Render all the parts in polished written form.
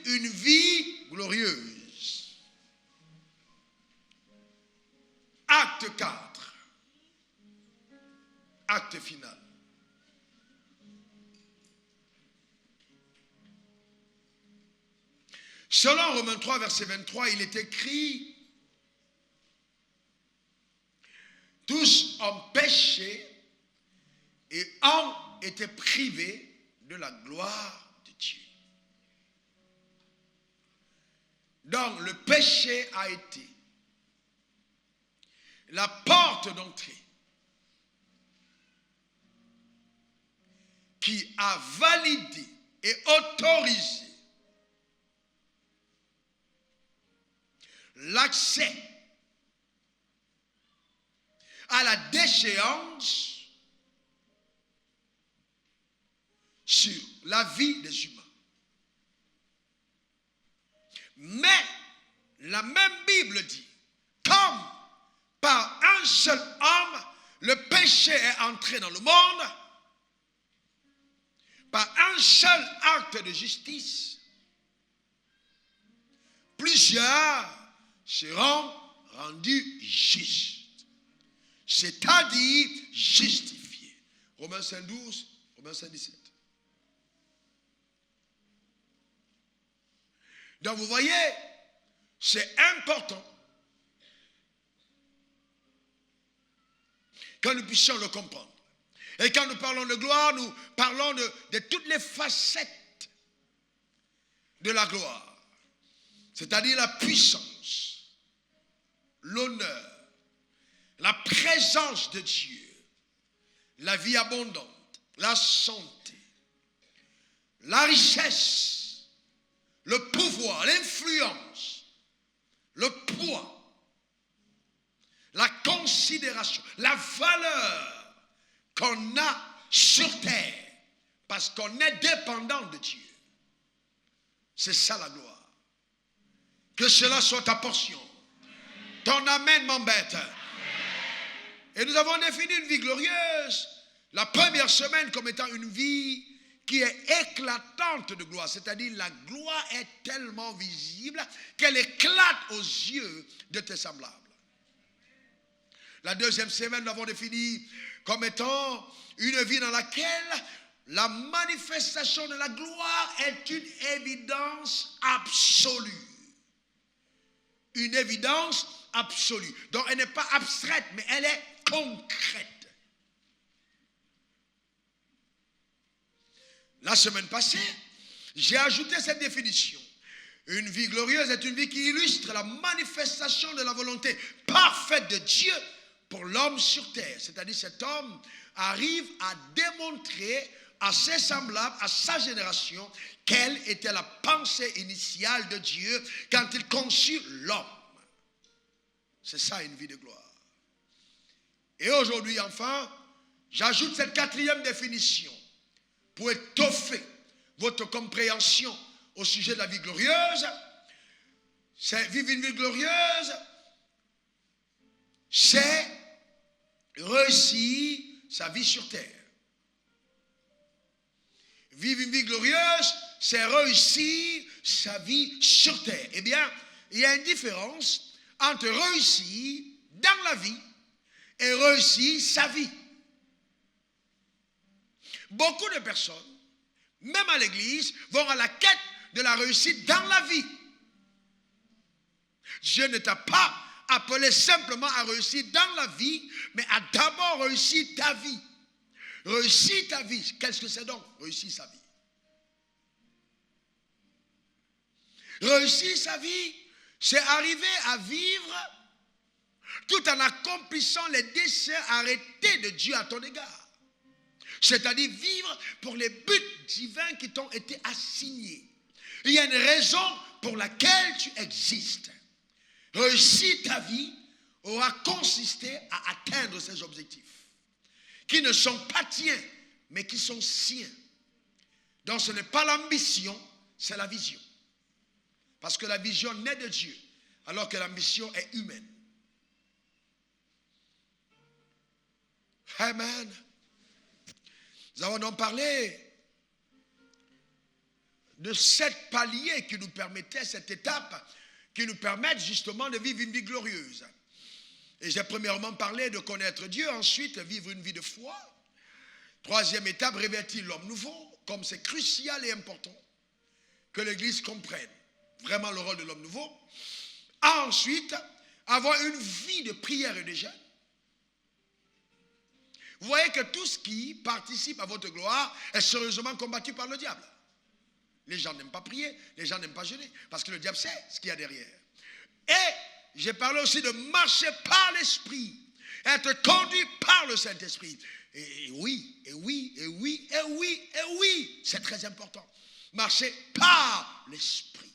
une vie glorieuse. Acte 4. Acte final. Selon Romains 3, verset 23, il est écrit: tous ont péché et ont été privés de la gloire de Dieu. Donc le péché a été la porte d'entrée qui a validé et autorisé l'accès à la déchéance sur la vie des humains. Mais la même Bible dit, comme par un seul homme, le péché est entré dans le monde, par un seul acte de justice, plusieurs seront rendus justes, c'est-à-dire justifiés. Romains 5, 12, Romains 5, 17. Donc vous voyez, c'est important que nous puissions le comprendre. Et quand nous parlons de gloire, nous parlons de toutes les facettes de la gloire. C'est-à-dire la puissance, l'honneur, la présence de Dieu, la vie abondante, la santé, la richesse, le pouvoir, l'influence, le poids, la considération, la valeur qu'on a sur terre parce qu'on est dépendant de Dieu. C'est ça la gloire. Que cela soit ta portion. Ton amen m'embête. Et nous avons défini une vie glorieuse la première semaine comme étant une vie qui est éclatante de gloire. C'est-à-dire la gloire est tellement visible qu'elle éclate aux yeux de tes semblables. La deuxième semaine, nous avons défini comme étant une vie dans laquelle la manifestation de la gloire est une évidence absolue. Une évidence absolue. Donc elle n'est pas abstraite, mais elle est concrète. La semaine passée, j'ai ajouté cette définition. Une vie glorieuse est une vie qui illustre la manifestation de la volonté parfaite de Dieu pour l'homme sur terre. C'est-à-dire cet homme arrive à démontrer à ses semblables, à sa génération, quelle était la pensée initiale de Dieu quand il conçut l'homme. C'est ça une vie de gloire. Et aujourd'hui, enfin, j'ajoute cette quatrième définition pour étoffer votre compréhension au sujet de la vie glorieuse. C'est vivre une vie glorieuse, c'est réussir sa vie sur terre. Vivre une vie glorieuse, c'est réussir sa vie sur terre. Eh bien, il y a une différence entre réussir dans la vie et réussir sa vie. Beaucoup de personnes, même à l'église, vont à la quête de la réussite dans la vie. Dieu ne t'a pas appelé simplement à réussir dans la vie, mais à d'abord réussir ta vie. Réussir ta vie, qu'est-ce que c'est donc? Réussir sa vie. Réussir sa vie, c'est arriver à vivre tout en accomplissant les desseins arrêtés de Dieu à ton égard. C'est-à-dire vivre pour les buts divins qui t'ont été assignés. Il y a une raison pour laquelle tu existes. Réussir ta vie aura consisté à atteindre ces objectifs, qui ne sont pas tiens, mais qui sont siens. Donc ce n'est pas l'ambition, c'est la vision. Parce que la vision naît de Dieu, alors que l'ambition est humaine. Amen. Nous avons donc parlé de 7 paliers qui nous permettaient, cette étape, qui nous permettent justement de vivre une vie glorieuse. Et j'ai premièrement parlé de connaître Dieu, ensuite vivre une vie de foi. Troisième étape, revêtir l'homme nouveau, comme c'est crucial et important que l'Église comprenne vraiment le rôle de l'homme nouveau. Ensuite, avoir une vie de prière et de jeûne. Vous voyez que tout ce qui participe à votre gloire est sérieusement combattu par le diable. Les gens n'aiment pas prier, les gens n'aiment pas jeûner, parce que le diable sait ce qu'il y a derrière. Et j'ai parlé aussi de marcher par l'Esprit, être conduit par le Saint-Esprit. Et oui, et oui, et oui, et oui, et oui, c'est très important. Marcher par l'Esprit.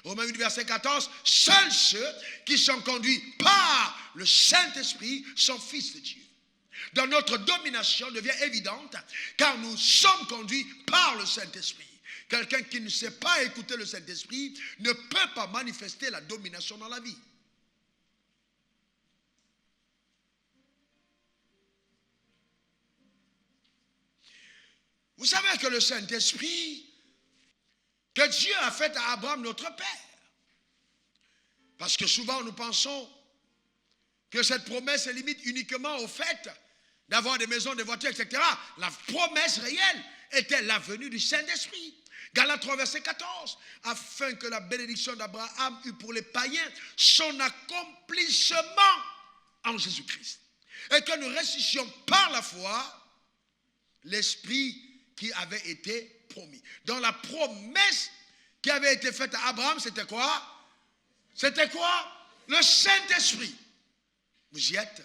Romains 8, verset 14, seuls ceux qui sont conduits par le Saint-Esprit sont fils de Dieu. Donc notre domination devient évidente car nous sommes conduits par le Saint-Esprit. Quelqu'un qui ne sait pas écouter le Saint-Esprit ne peut pas manifester la domination dans la vie. Vous savez que le Saint-Esprit, que Dieu a fait à Abraham notre Père. Parce que souvent nous pensons que cette promesse est limite uniquement au fait d'avoir des maisons, des voitures, etc. La promesse réelle était la venue du Saint-Esprit. Galates 3, verset 14. Afin que la bénédiction d'Abraham eût pour les païens son accomplissement en Jésus-Christ. Et que nous ressuscitions par la foi l'Esprit qui avait été promis. Donc la promesse qui avait été faite à Abraham, c'était quoi? C'était quoi? Le Saint-Esprit. Vous y êtes?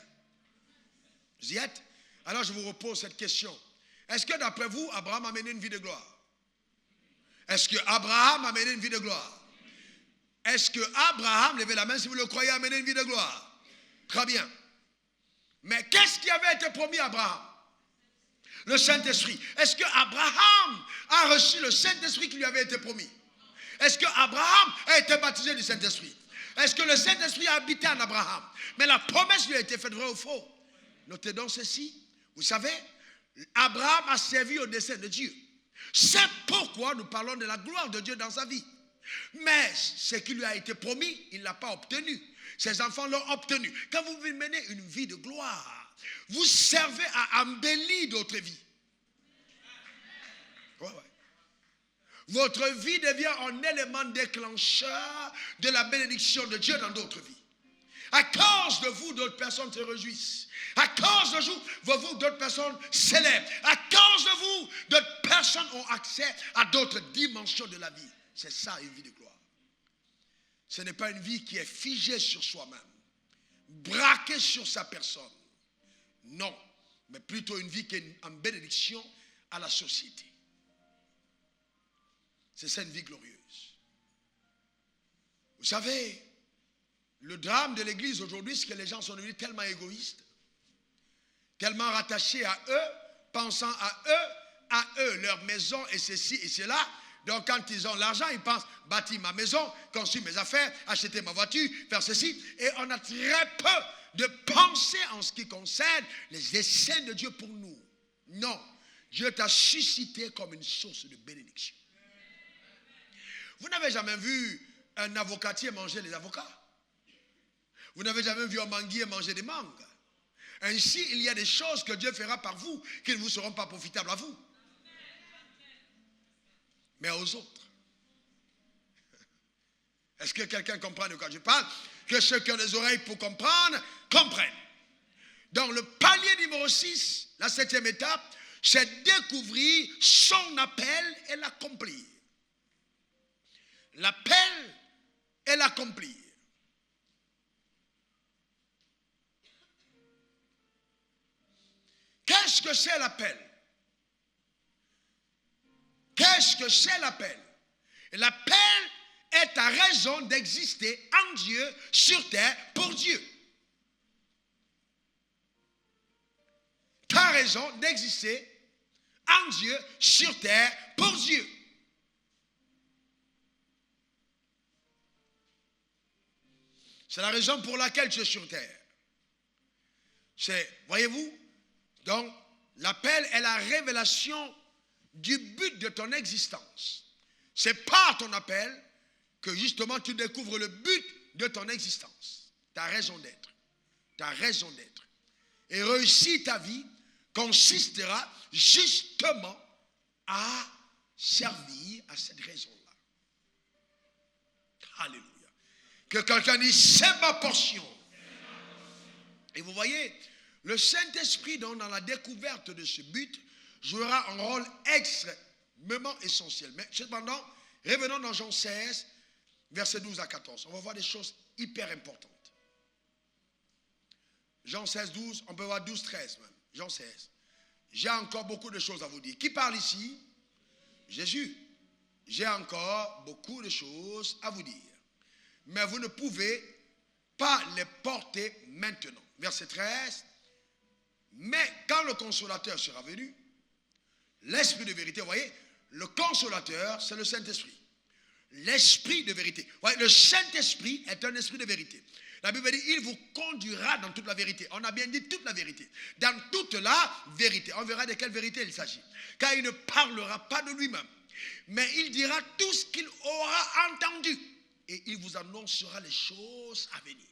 Vous y êtes? Alors je vous repose cette question. Est-ce que d'après vous, Abraham a mené une vie de gloire? Est-ce que Abraham a mené une vie de gloire? Est-ce que Abraham, levez la main si vous le croyez, a mené une vie de gloire? Très bien. Mais qu'est-ce qui avait été promis à Abraham? Le Saint-Esprit. Est-ce que Abraham a reçu le Saint-Esprit qui lui avait été promis? Est-ce que Abraham a été baptisé du Saint-Esprit? Est-ce que le Saint-Esprit a habité en Abraham? Mais la promesse lui a été faite, vrai ou faux? Notez donc ceci. Vous savez, Abraham a servi au dessein de Dieu. C'est pourquoi nous parlons de la gloire de Dieu dans sa vie. Mais ce qui lui a été promis, il ne l'a pas obtenu. Ses enfants l'ont obtenu. Quand vous menez une vie de gloire, vous servez à embellir d'autres vies. Ouais, ouais. Votre vie devient un élément déclencheur de la bénédiction de Dieu dans d'autres vies. À cause de vous, d'autres personnes se réjouissent. À cause de vous, d'autres personnes célèbrent. À cause de vous, d'autres personnes ont accès à d'autres dimensions de la vie. C'est ça une vie de gloire. Ce n'est pas une vie qui est figée sur soi-même, braquée sur sa personne. Non, mais plutôt une vie qui est en bénédiction à la société. C'est ça une vie glorieuse. Vous savez, le drame de l'Église aujourd'hui, c'est que les gens sont devenus tellement égoïstes, tellement rattachés à eux, pensant à eux, leur maison et ceci et cela. Donc quand ils ont l'argent, ils pensent bâtir ma maison, construire mes affaires, acheter ma voiture, faire ceci. Et on a très peu de pensée en ce qui concerne les desseins de Dieu pour nous. Non, Dieu t'a suscité comme une source de bénédiction. Vous n'avez jamais vu un avocatier manger les avocats? Vous n'avez jamais vu un manguier manger des mangues? Ainsi, il y a des choses que Dieu fera par vous qui ne vous seront pas profitables à vous, mais aux autres. Est-ce que quelqu'un comprend de quoi je parle? Que ceux qui ont des oreilles pour comprendre, comprennent. Donc le palier numéro 6, la 7e étape, c'est découvrir son appel et l'accomplir. L'appel et l'accomplir. Qu'est-ce que c'est l'appel? Qu'est-ce que c'est l'appel? L'appel est ta raison d'exister en Dieu, sur terre, pour Dieu. Ta raison d'exister en Dieu, sur terre, pour Dieu. C'est la raison pour laquelle tu es sur terre. C'est, voyez-vous, donc l'appel est la révélation du but de ton existence. C'est par ton appel que justement tu découvres le but de ton existence. Ta raison d'être. Ta raison d'être. Et réussir ta vie consistera justement à servir à cette raison-là. Alléluia. Que quelqu'un dise, c'est ma portion. Et vous voyez, le Saint-Esprit, dans la découverte de ce but, jouera un rôle extrêmement essentiel. Mais cependant, revenons dans Jean 16, versets 12 à 14. On va voir des choses hyper importantes. Jean 16, 12, on peut voir 12, 13 même. Jean 16. J'ai encore beaucoup de choses à vous dire. Qui parle ici? Jésus. J'ai encore beaucoup de choses à vous dire. Mais vous ne pouvez pas les porter maintenant. Verset 13. Mais quand le consolateur sera venu, l'Esprit de vérité, vous voyez, le consolateur, c'est le Saint-Esprit. L'Esprit de vérité. Vous voyez, le Saint-Esprit est un esprit de vérité. La Bible dit, il vous conduira dans toute la vérité. On a bien dit toute la vérité. Dans toute la vérité. On verra de quelle vérité il s'agit. Car il ne parlera pas de lui-même. Mais il dira tout ce qu'il aura entendu. Et il vous annoncera les choses à venir.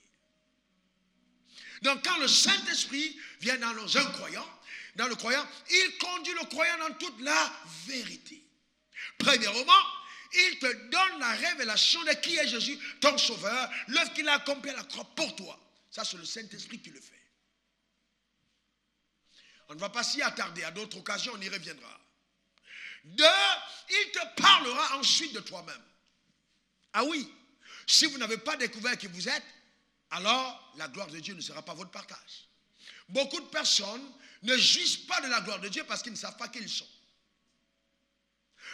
Donc quand le Saint-Esprit vient dans un croyant, il conduit le croyant dans toute la vérité. Premièrement, il te donne la révélation de qui est Jésus, ton sauveur, l'œuvre qu'il a accomplie à la croix pour toi. Ça, c'est le Saint-Esprit qui le fait. On ne va pas s'y attarder, à d'autres occasions, on y reviendra. Deux, il te parlera ensuite de toi-même. Ah oui, si vous n'avez pas découvert qui vous êtes, alors la gloire de Dieu ne sera pas votre partage. Beaucoup de personnes ne jouissent pas de la gloire de Dieu parce qu'ils ne savent pas qui ils sont.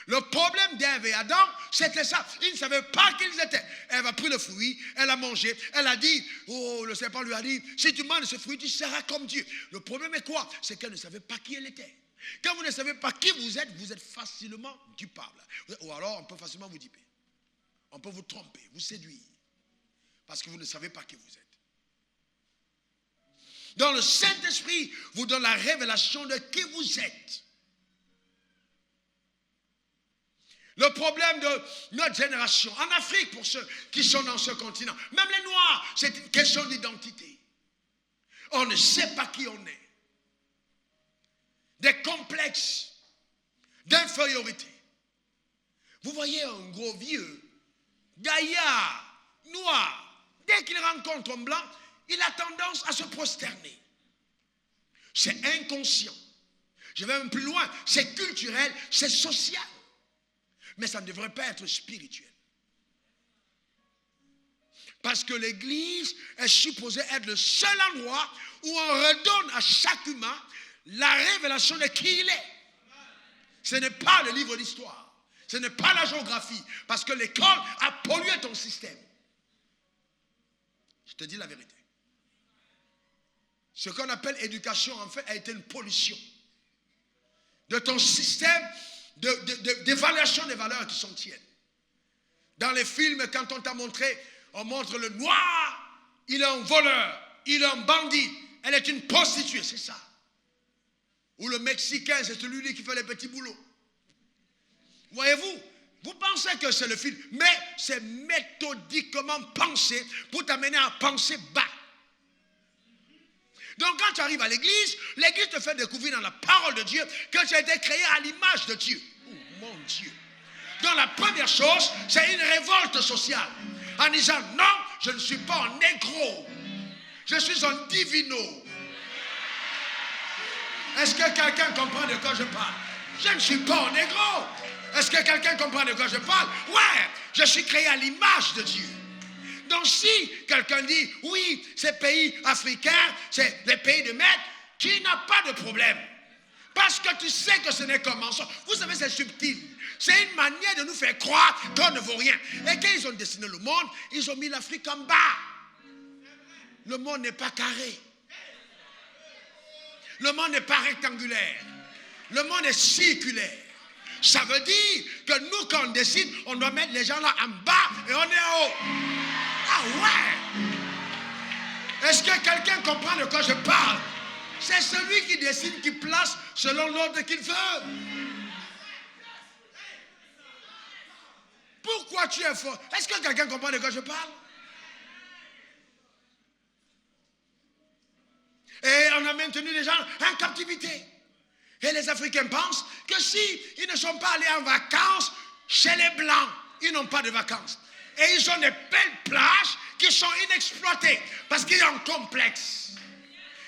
Le problème d'Ève et Adam, c'était ça. Ils ne savaient pas qui ils étaient. Ève a pris le fruit, elle a mangé, elle a dit, oh, le serpent lui a dit, si tu manges de ce fruit, tu seras comme Dieu. Le problème est quoi? C'est qu'elle ne savait pas qui elle était. Quand vous ne savez pas qui vous êtes facilement dupable. Ou alors, on peut facilement vous duper. On peut vous tromper, vous séduire. Parce que vous ne savez pas qui vous êtes. Dans le Saint-Esprit, vous donne la révélation de qui vous êtes. Le problème de notre génération, en Afrique, pour ceux qui sont dans ce continent, même les Noirs, c'est une question d'identité. On ne sait pas qui on est. Des complexes d'infériorité. Vous voyez un gros vieux, gaillard, noir, dès qu'il rencontre un blanc, il a tendance à se prosterner. C'est inconscient. Je vais même plus loin, c'est culturel, c'est social. Mais ça ne devrait pas être spirituel. Parce que l'Église est supposée être le seul endroit où on redonne à chaque humain la révélation de qui il est. Ce n'est pas le livre d'histoire. Ce n'est pas la géographie. Parce que l'école a pollué ton système. Je te dis la vérité. Ce qu'on appelle éducation, en fait, a été une pollution de ton système d'évaluation des valeurs qui sont tiennes. Dans les films, quand on t'a montré, on montre le noir, il est un voleur, il est un bandit, elle est une prostituée, c'est ça. Ou le Mexicain, c'est celui qui fait les petits boulots. Voyez-vous, vous pensez que c'est le film, mais c'est méthodiquement pensé pour t'amener à penser bas. Donc quand tu arrives à l'église te fait découvrir dans la parole de Dieu que tu as été créé à l'image de Dieu. Oh mon Dieu. Donc la première chose, c'est une révolte sociale. En disant non, je ne suis pas un négro. Je suis un divino. Est-ce que quelqu'un comprend de quoi je parle? Je ne suis pas un négro. Est-ce que quelqu'un comprend de quoi je parle? Ouais, je suis créé à l'image de Dieu. Donc si quelqu'un dit, oui, ces pays africains, c'est les pays de maître, tu n'as pas de problème. Parce que tu sais que ce n'est qu'un mensonge. Vous savez, c'est subtil. C'est une manière de nous faire croire qu'on ne vaut rien. Et quand ils ont dessiné le monde, ils ont mis l'Afrique en bas. Le monde n'est pas carré. Le monde n'est pas rectangulaire. Le monde est circulaire. Ça veut dire que nous, quand on décide, on doit mettre les gens là en bas et on est en haut. Ah ouais! Est-ce que quelqu'un comprend de quoi je parle? C'est celui qui décide, qui place selon l'ordre qu'il veut. toi tu es fort. Est-ce que quelqu'un comprend de quoi je parle? Et on a maintenu les gens en captivité. Et les Africains pensent que si ils ne sont pas allés en vacances chez les Blancs, ils n'ont pas de vacances. Et ils ont des belles plages qui sont inexploitées parce qu'il y a un complexe.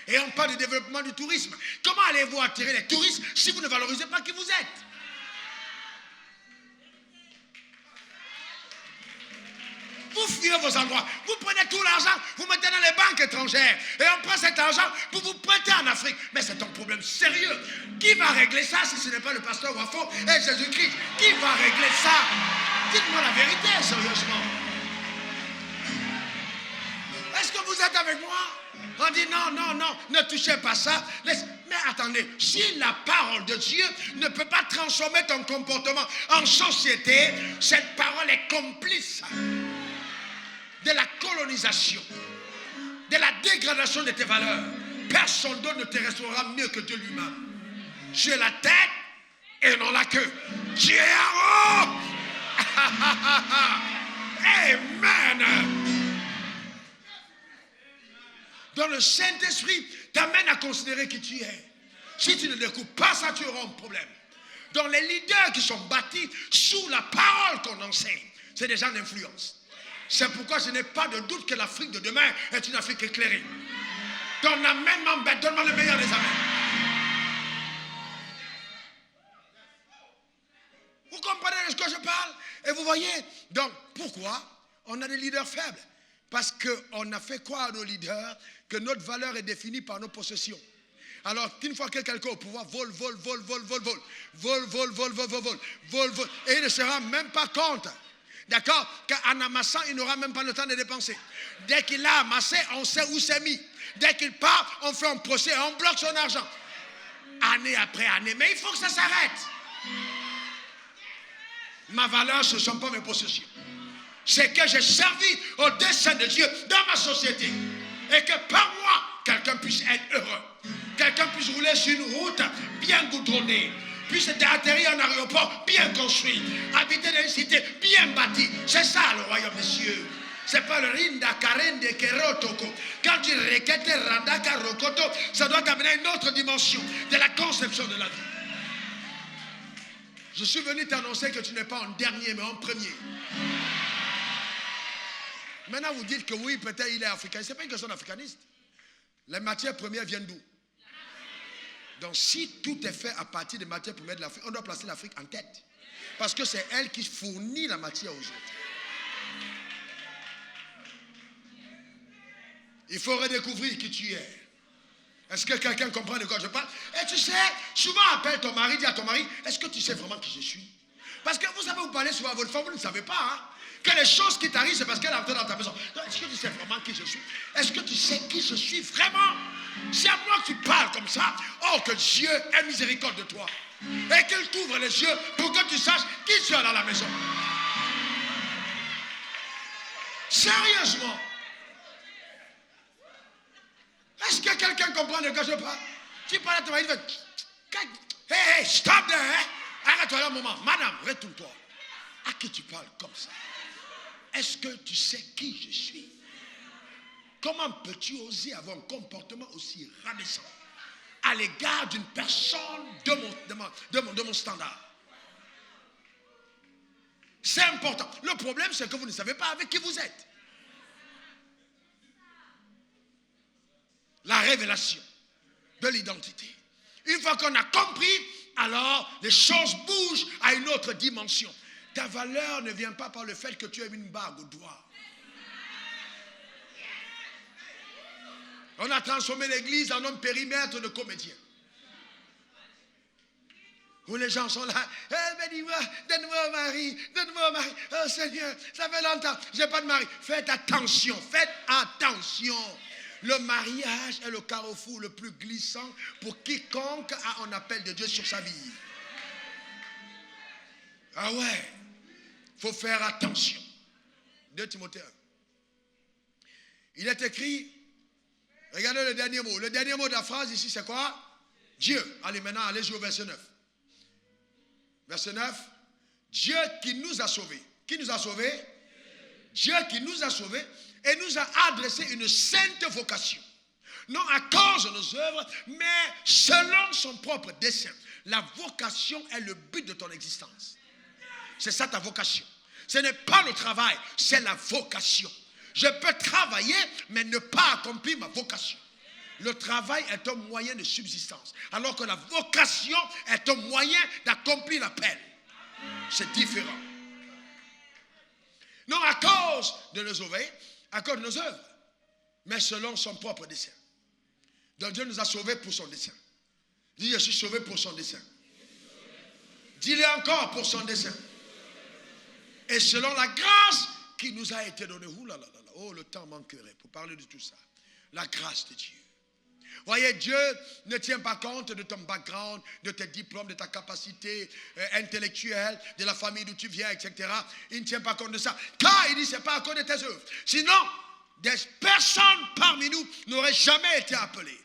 Et on parle de développement du tourisme. Comment allez-vous attirer les touristes si vous ne valorisez pas qui vous êtes? Vous fuyez vos endroits. Vous prenez tout l'argent, vous mettez dans les banques étrangères. Et on prend cet argent pour vous prêter en Afrique. Mais c'est un problème sérieux. Qui va régler ça si ce n'est pas le pasteur Wafo et Jésus-Christ? Qui va régler ça? Dites-moi la vérité, sérieusement. Est-ce que vous êtes avec moi? On dit non, ne touchez pas ça. Mais attendez, si la parole de Dieu ne peut pas transformer ton comportement en société, cette parole est complice de la colonisation, de la dégradation de tes valeurs. Personne d'autre ne te restaurera mieux que Dieu lui-même. Tu es la tête et non la queue. Tu es en haut. Amen. Donc le Saint-Esprit t'amène à considérer qui tu es. Si tu ne découvres pas ça, tu auras un problème. Donc les leaders qui sont bâtis sous la parole qu'on enseigne, c'est des gens d'influence. C'est pourquoi je n'ai pas de doute que l'Afrique de demain est une Afrique éclairée. Ton amène m'embête, donne-moi le meilleur des amènes. Vous comprenez de ce que je parle? Et vous voyez, donc pourquoi on a des leaders faibles? Parce qu'on a fait croire à nos leaders que notre valeur est définie par nos possessions. Alors qu'une fois que quelqu'un au pouvoir vole, et il ne se rend même pas compte, d'accord, qu'en amassant, il n'aura même pas le temps de dépenser. Dès qu'il a amassé, on sait où c'est mis. Dès qu'il part, on fait un procès, on bloque son argent. Année après année, mais il faut que ça s'arrête. Ma valeur, ce ne sont pas mes possessions. C'est que j'ai servi au dessein de Dieu dans ma société. Et que par moi, quelqu'un puisse être heureux. Quelqu'un puisse rouler sur une route bien goudronnée. Puisse atterrir en aéroport bien construit. Habiter dans une cité bien bâtie. C'est ça le royaume des cieux. C'est pas le rinda karende kerotoko. Quand tu requêtes randa karokoto, ça doit t'amener à une autre dimension de la conception de la vie. Je suis venu t'annoncer que tu n'es pas en dernier, mais en premier. Maintenant, vous dites que oui, peut-être il est africain. Ce n'est pas une question d'africaniste. Les matières premières viennent d'où? Donc, si tout est fait à partir des matières premières de l'Afrique, on doit placer l'Afrique en tête. Parce que c'est elle qui fournit la matière aux autres. Il faut redécouvrir qui tu es. Est-ce que quelqu'un comprend de quoi je parle? Et tu sais, souvent appelle ton mari, dis à ton mari, est-ce que tu sais vraiment qui je suis? Parce que vous savez, vous parlez souvent à votre femme, vous ne savez pas, hein? Que les choses qui t'arrivent, c'est parce qu'elle est entrée dans ta maison. Est-ce que tu sais vraiment qui je suis? Est-ce que tu sais qui je suis vraiment? C'est à moi que tu parles comme ça. Oh, que Dieu ait miséricorde de toi. Et qu'il t'ouvre les yeux pour que tu saches qui tu as dans la maison. Sérieusement. Est-ce que quelqu'un comprend de quoi je parle? Tu parles à ton mari, il fait... Hey, stop there, hein? Arrête-toi là un moment. Madame, retourne-toi. À qui tu parles comme ça? Est-ce que tu sais qui je suis? Comment peux-tu oser avoir un comportement aussi rabaissant à l'égard d'une personne de mon standard? C'est important. Le problème, c'est que vous ne savez pas avec qui vous êtes. La révélation de l'identité. Une fois qu'on a compris, alors les choses bougent à une autre dimension. Ta valeur ne vient pas par le fait que tu aies une bague au doigt. On a transformé l'église en un périmètre de comédiens. Où les gens sont là. Eh, dis-moi, donne-moi un mari, donne-moi un mari. Oh Seigneur, ça fait longtemps, je n'ai pas de mari. Faites attention, faites attention. Le mariage est le carrefour le plus glissant pour quiconque a un appel de Dieu sur sa vie. Ah ouais, il faut faire attention. 2 Timothée 1. Il est écrit, regardez le dernier mot. Le dernier mot de la phrase ici, c'est quoi? Dieu. Allez, maintenant, allez-y au verset 9. Verset 9. Dieu qui nous a sauvés. Qui nous a sauvés? Dieu qui nous a sauvés et nous a adressé une sainte vocation. Non à cause de nos œuvres, mais selon son propre dessein. La vocation est le but de ton existence. C'est ça ta vocation. Ce n'est pas le travail, c'est la vocation. Je peux travailler, mais ne pas accomplir ma vocation. Le travail est un moyen de subsistance, alors que la vocation est un moyen d'accomplir l'appel. C'est différent. Non à cause de nos œuvres, à cause de nos œuvres, mais selon son propre dessein. Donc Dieu nous a sauvés pour son dessein. Dis, je suis sauvé pour son dessein. Dis-le encore, pour son dessein. Et selon la grâce qui nous a été donnée. Oh, le temps manquerait pour parler de tout ça. La grâce de Dieu. Voyez, Dieu ne tient pas compte de ton background, de tes diplômes, de ta capacité intellectuelle, de la famille d'où tu viens, etc. Il ne tient pas compte de ça. Car il dit, ce n'est pas à cause de tes œuvres. Sinon, des personnes parmi nous n'auraient jamais été appelées.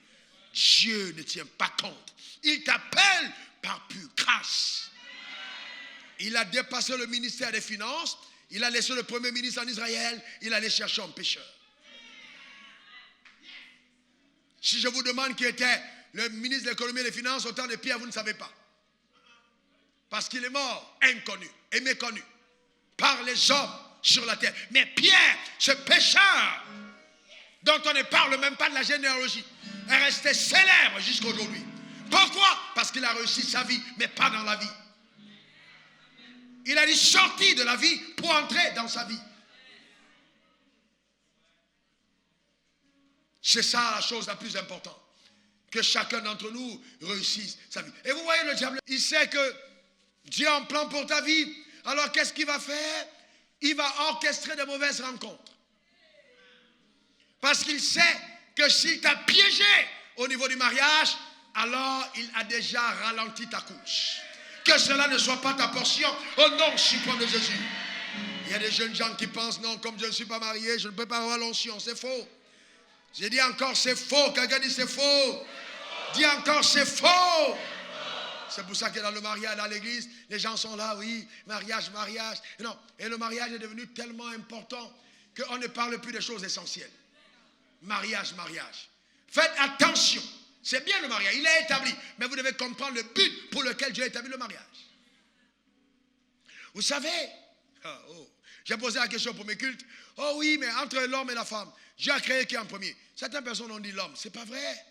Dieu ne tient pas compte. Il t'appelle par pure grâce. Il a dépassé le ministère des Finances. Il a laissé le premier ministre en Israël. Il allait chercher un pécheur. Si je vous demande qui était le ministre de l'économie et des finances au temps de Pierre, vous ne savez pas. Parce qu'il est mort, inconnu et méconnu par les hommes sur la terre. Mais Pierre, ce pécheur, dont on ne parle même pas de la généalogie, est resté célèbre jusqu'à aujourd'hui. Pourquoi? Parce qu'il a réussi sa vie, mais pas dans la vie. Il a dit sortir de la vie pour entrer dans sa vie. C'est ça la chose la plus importante. Que chacun d'entre nous réussisse sa vie. Et vous voyez le diable, il sait que Dieu a un plan pour ta vie. Alors qu'est-ce qu'il va faire? Il va orchestrer de mauvaises rencontres. Parce qu'il sait que s'il t'a piégé au niveau du mariage, alors il a déjà ralenti ta course. Que cela ne soit pas ta portion au nom suprême de Jésus. Il y a des jeunes gens qui pensent, non, comme je ne suis pas marié, je ne peux pas avoir l'onction. C'est faux. J'ai dit encore, c'est faux. Quelqu'un dit c'est faux. Dis encore, c'est faux. C'est pour ça que dans le mariage, dans l'église, les gens sont là, oui, mariage, mariage. Non. Et le mariage est devenu tellement important qu'on ne parle plus des choses essentielles. Mariage, mariage. Faites attention. C'est bien le mariage, il est établi. Mais vous devez comprendre le but pour lequel Dieu a établi le mariage. Vous savez, j'ai posé la question pour mes cultes. Oh oui, mais entre l'homme et la femme, Dieu a créé qui en premier? Certaines personnes ont dit l'homme. C'est pas vrai.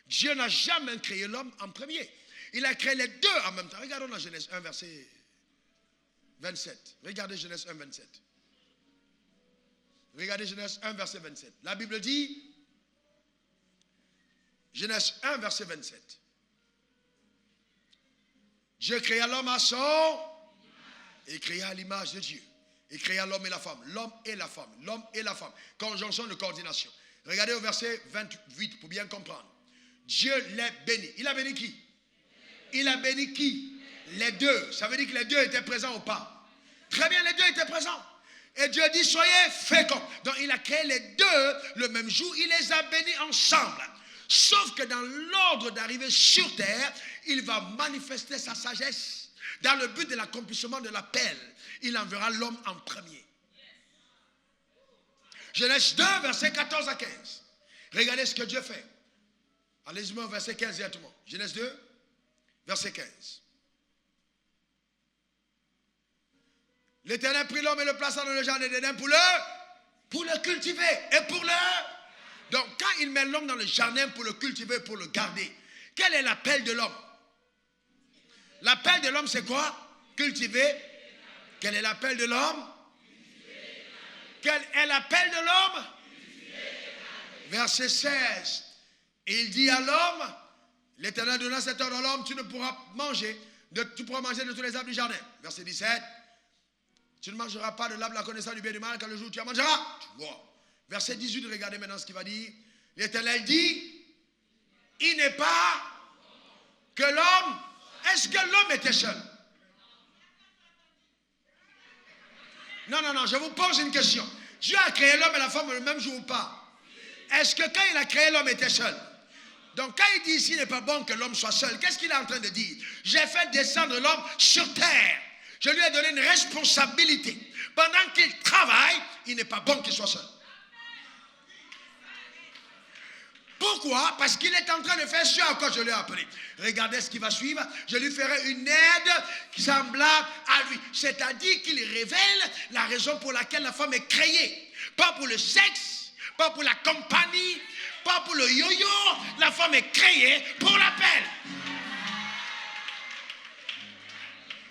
Dieu n'a jamais créé l'homme en premier. Il a créé les deux en même temps. Regardons dans Genèse 1, verset 27. Regardez Genèse 1, 27. Regardez Genèse 1, verset 27. La Bible dit, Genèse 1, verset 27. Dieu créa l'homme à son et créa à l'image de Dieu. Il créa l'homme et la femme. L'homme et la femme. L'homme et la femme. Conjonction de coordination. Regardez au verset 28 pour bien comprendre. Dieu les bénit. Il a béni qui? Il a béni qui? Les deux. Ça veut dire que les deux étaient présents ou pas? Très bien, les deux étaient présents. Et Dieu dit, soyez féconds. Donc il a créé les deux le même jour. Il les a bénis ensemble. Sauf que dans l'ordre d'arriver sur terre, il va manifester sa sagesse. Dans le but de l'accomplissement de l'appel, il enverra l'homme en premier. Genèse 2, verset 14 à 15. Regardez ce que Dieu fait. Allez-y, verset 15 directement. Genèse 2, verset 15. L'Éternel prit l'homme et le plaça dans le jardin d'Éden pour le cultiver et pour le... Donc, quand il met l'homme dans le jardin pour le cultiver, pour le garder, quel est l'appel de l'homme? L'appel de l'homme, c'est quoi? Cultiver. Quel est l'appel de l'homme? Quel est l'appel de l'homme? Verset 16. Il dit à l'homme, l'Éternel donna cet ordre à l'homme, tu pourras manger de tous les arbres du jardin. Verset 17. Tu ne mangeras pas de l'arbre de la connaissance du bien et du mal, quand le jour où tu en mangeras, tu vois. Verset 18, regardez maintenant ce qu'il va dire. L'Éternel dit, il n'est pas que l'homme, est-ce que l'homme était seul? Non, je vous pose une question. Dieu a créé l'homme et la femme le même jour ou pas? Est-ce que quand il a créé l'homme, il était seul? Donc quand il dit ici, il n'est pas bon que l'homme soit seul, qu'est-ce qu'il est en train de dire? J'ai fait descendre l'homme sur terre. Je lui ai donné une responsabilité. Pendant qu'il travaille, il n'est pas bon qu'il soit seul. Pourquoi? Parce qu'il est en train de faire ce à quoi je l'ai appelé. Regardez ce qui va suivre. Je lui ferai une aide semblable à lui. C'est-à-dire qu'il révèle la raison pour laquelle la femme est créée. Pas pour le sexe, pas pour la compagnie, pas pour le yo-yo. La femme est créée pour l'appel.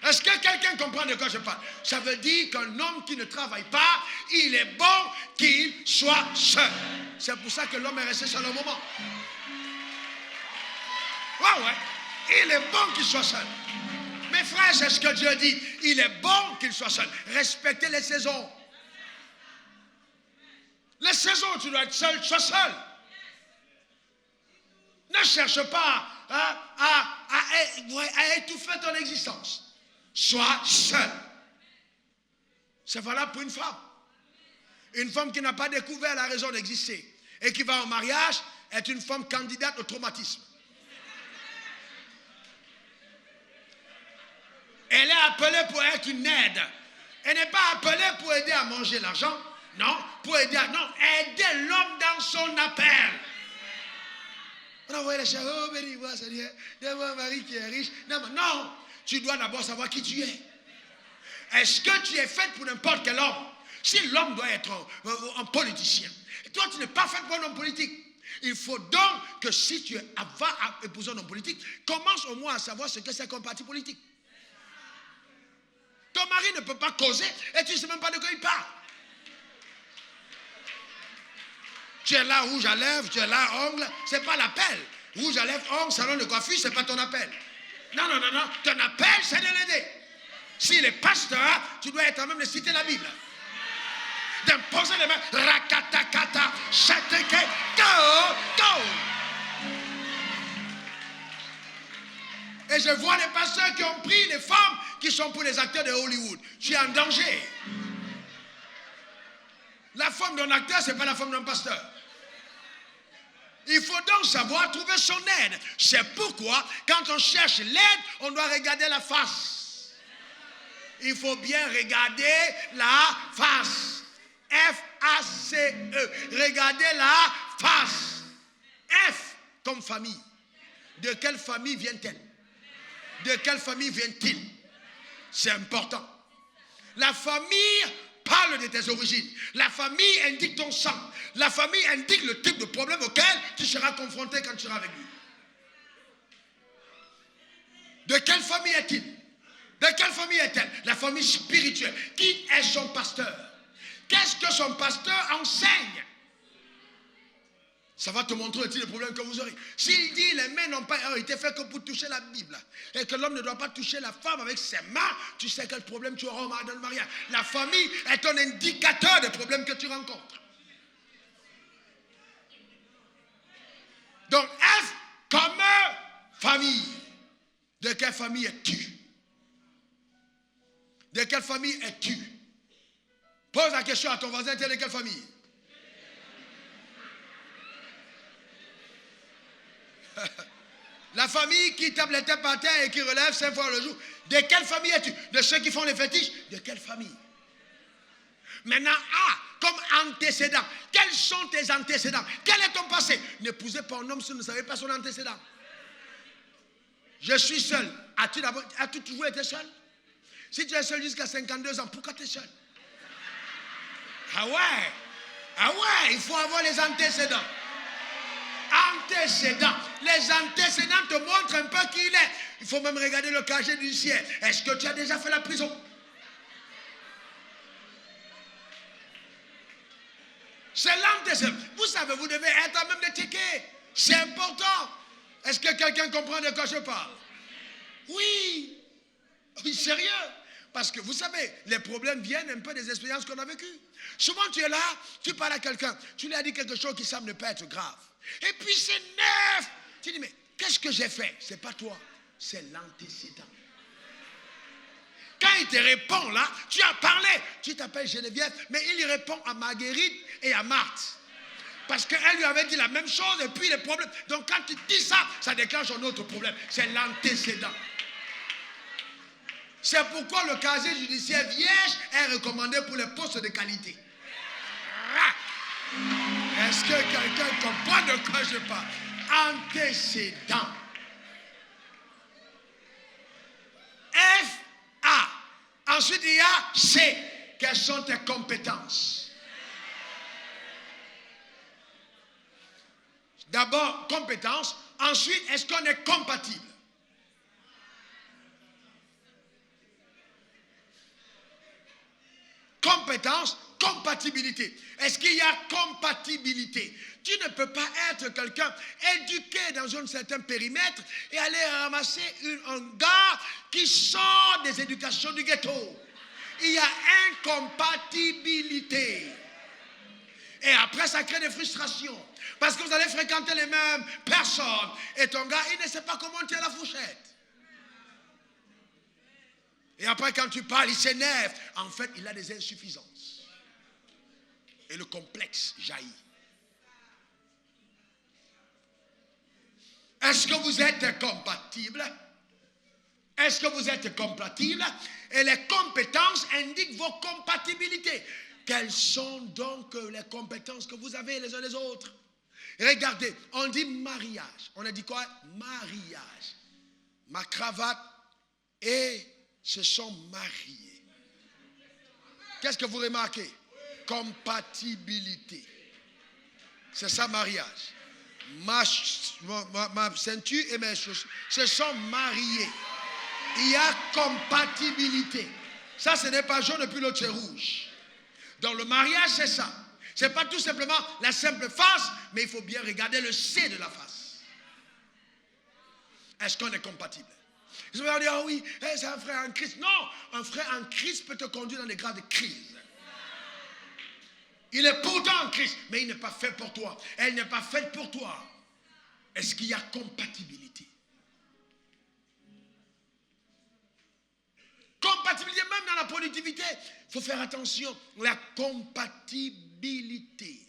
Est-ce que quelqu'un comprend de quoi je parle? Ça veut dire qu'un homme qui ne travaille pas, il est bon qu'il soit seul. C'est pour ça que l'homme est resté seul un moment. Ouais. Il est bon qu'il soit seul. Mes frères, c'est ce que Dieu dit. Il est bon qu'il soit seul. Respectez les saisons. Les saisons, tu dois être seul, sois seul. Ne cherche pas à étouffer ton existence. Sois seul. C'est valable pour une femme. Une femme qui n'a pas découvert la raison d'exister et qui va en mariage est une femme candidate au traumatisme. Elle est appelée pour être une aide. Elle n'est pas appelée pour aider à manger l'argent. Non, pour aider aider l'homme dans son appel. On envoie les gens, oh, bénis-moi, Seigneur, donne-moi un mari qui est riche. Non, tu dois d'abord savoir qui tu es. Est-ce que tu es fait pour n'importe quel homme? Si l'homme doit être un politicien, toi tu n'es pas fait pour un homme politique. Il faut donc que si tu vas à épouser un homme politique, commence au moins à savoir ce que c'est qu'un parti politique. Ton mari ne peut pas causer et tu ne sais même pas de quoi il parle. Tu es là rouge à lèvres, tu es là ongle, ce n'est pas l'appel. Rouge à lèvres, ongle, salon de coiffure, ce n'est pas ton appel. Non. Ton appel, c'est de l'aider. S'il est pasteur, tu dois être en même de citer la Bible. D'imposer les mains. Rakatakata, chateke, go. Et je vois des pasteurs qui ont pris des femmes qui sont pour les acteurs de Hollywood. Tu es en danger. La femme d'un acteur, ce n'est pas la femme d'un pasteur. Il faut donc savoir trouver son aide. C'est pourquoi, quand on cherche l'aide, on doit regarder la face. Il faut bien regarder la face. F-A-C-E. Regardez la face. F comme famille. De quelle famille vient-elle? De quelle famille vient-il? C'est important. La famille parle de tes origines. La famille indique ton sang. La famille indique le type de problème auquel tu seras confronté quand tu seras avec lui. De quelle famille est-il? De quelle famille est-elle? La famille spirituelle. Qui est son pasteur? Qu'est-ce que son pasteur enseigne? Ça va te montrer le type de problème que vous aurez. S'il dit les mains n'ont pas été faites que pour toucher la Bible et que l'homme ne doit pas toucher la femme avec ses mains, tu sais quel problème tu auras dans le mariage. La famille est un indicateur des problèmes que tu rencontres. Donc F comme famille. De quelle famille es-tu? De quelle famille es-tu? Pose la question à ton voisin, tu es de quelle famille? La famille qui tape les têtes par terre et qui relève 5 fois le jour. De quelle famille es-tu? De ceux qui font les fétiches? De quelle famille? Maintenant, A, comme antécédent. Quels sont tes antécédents? Quel est ton passé? N'épousez pas un homme si vous ne savez pas son antécédent. Je suis seul. As-tu toujours été seul? Si tu es seul jusqu'à 52 ans, pourquoi tu es seul? Ah ouais, il faut avoir les antécédents. Antécédents. Les antécédents te montrent un peu qui il est. Il faut même regarder le casier du ciel. Est-ce que tu as déjà fait la prison? C'est l'antécédent. Vous savez, vous devez être à même de checker. C'est important. Est-ce que quelqu'un comprend de quoi je parle? Oui, sérieux. Parce que vous savez, les problèmes viennent un peu des expériences qu'on a vécues. Souvent tu es là, tu parles à quelqu'un, tu lui as dit quelque chose qui semble ne pas être grave. Et puis c'est neuf. Tu dis, mais qu'est-ce que j'ai fait? C'est pas toi, c'est l'antécédent. Quand il te répond là, tu as parlé, tu t'appelles Geneviève, mais il y répond à Marguerite et à Marthe. Parce qu'elle lui avait dit la même chose et puis les problèmes. Donc quand tu dis ça, ça déclenche un autre problème. C'est l'antécédent. C'est pourquoi le casier judiciaire vierge est recommandé pour les postes de qualité. Est-ce que quelqu'un comprend de quoi je parle? Antécédent. F, A. Ensuite, il y a C. Quelles sont tes compétences? D'abord, compétences. Ensuite, est-ce qu'on est compatible? Compétence, compatibilité. Est-ce qu'il y a compatibilité? Tu ne peux pas être quelqu'un éduqué dans un certain périmètre et aller ramasser un gars qui sort des éducations du ghetto. Il y a incompatibilité. Et après, ça crée des frustrations. Parce que vous allez fréquenter les mêmes personnes. Et ton gars, il ne sait pas comment tirer la fourchette. Et après, quand tu parles, il s'énerve. En fait, il a des insuffisances. Et le complexe jaillit. Est-ce que vous êtes compatible? Est-ce que vous êtes compatible? Et les compétences indiquent vos compatibilités. Quelles sont donc les compétences que vous avez les uns les autres? Regardez, on dit mariage. On a dit quoi? Mariage. Ma cravate et se sont mariés. Qu'est-ce que vous remarquez? Compatibilité. C'est ça, mariage. Ma ceinture et mes chaussures se sont mariés. Il y a compatibilité. Ça, ce n'est pas jaune et puis l'autre, c'est rouge. Dans le mariage, c'est ça. Ce n'est pas tout simplement la simple face, mais il faut bien regarder le C de la face. Est-ce qu'on est compatible? Ils vont dire, ah oui, c'est un frère en Christ. Non, un frère en Christ peut te conduire dans des grades de crise. Il est pourtant en Christ, mais il n'est pas fait pour toi. Elle n'est pas faite pour toi. Est-ce qu'il y a compatibilité? Compatibilité, même dans la productivité, il faut faire attention. La compatibilité,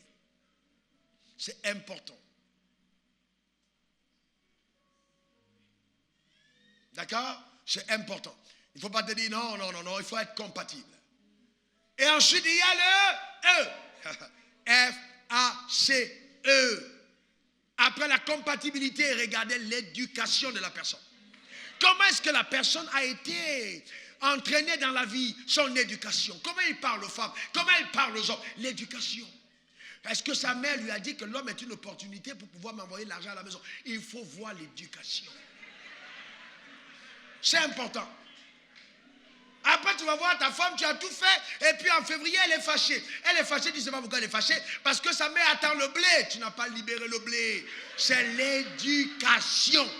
c'est important. D'accord? C'est important. Il ne faut pas te dire non, non, non, non, il faut être compatible. Et ensuite, il y a le E. F-A-C-E. Après la compatibilité, regardez l'éducation de la personne. Comment est-ce que la personne a été entraînée dans la vie, son éducation? Comment il parle aux femmes? Comment il parle aux hommes? L'éducation. Est-ce que sa mère lui a dit que l'homme est une opportunité pour pouvoir m'envoyer de l'argent à la maison? Il faut voir l'éducation. C'est important. Après, tu vas voir ta femme, tu as tout fait, et puis en février, elle est fâchée. Elle est fâchée, tu ne sais pas pourquoi elle est fâchée, parce que sa mère attend le blé. Tu n'as pas libéré le blé. C'est l'éducation.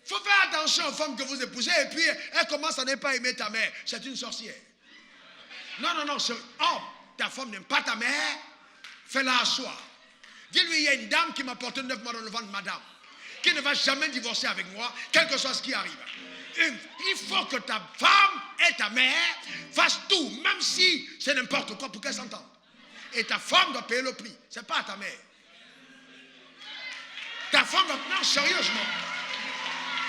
Il faut faire attention aux femmes que vous épousez, et puis elle commence à ne pas aimer ta mère. C'est une sorcière. Non, non, non. Oh, ta femme n'aime pas ta mère, fais-la asseoir. Dis-lui, il y a une dame qui m'a porté 9 mois dans le ventre, madame, qui ne va jamais divorcer avec moi, quel que soit ce qui arrive. Il faut que ta femme et ta mère fassent tout, même si c'est n'importe quoi, pour qu'elles s'entendent. Et ta femme doit payer le prix. Ce n'est pas ta mère. Ta femme doit... Non, sérieusement.